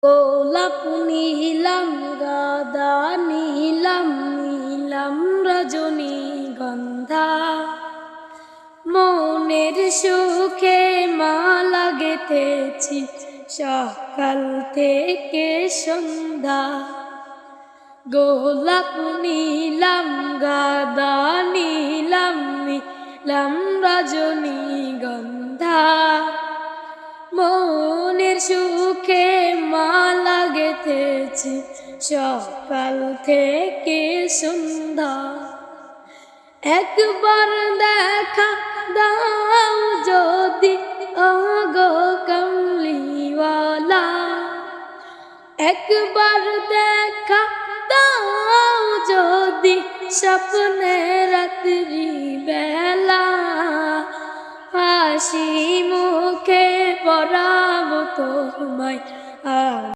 গোলাপ নীলাম গাদা নীলাম নীলাম রজনীগন্ধা, মনের সুখে মালা গেথেছি সকাল থেকে সন্ধ্যা। গোলাপ নীলাম গাদা নীলাম নীলাম রজনীগন্ধা, মনের সুখে মালা গেথেছি সকাল থেকে সন্ধ্যা। একবার দেখা দাও যদি ওগো কামলিওয়ালা, একবার দেখা দাও যদি স্বপ্নে রাত্রি বেলা, হাসি মুখে পরাবো তোমায়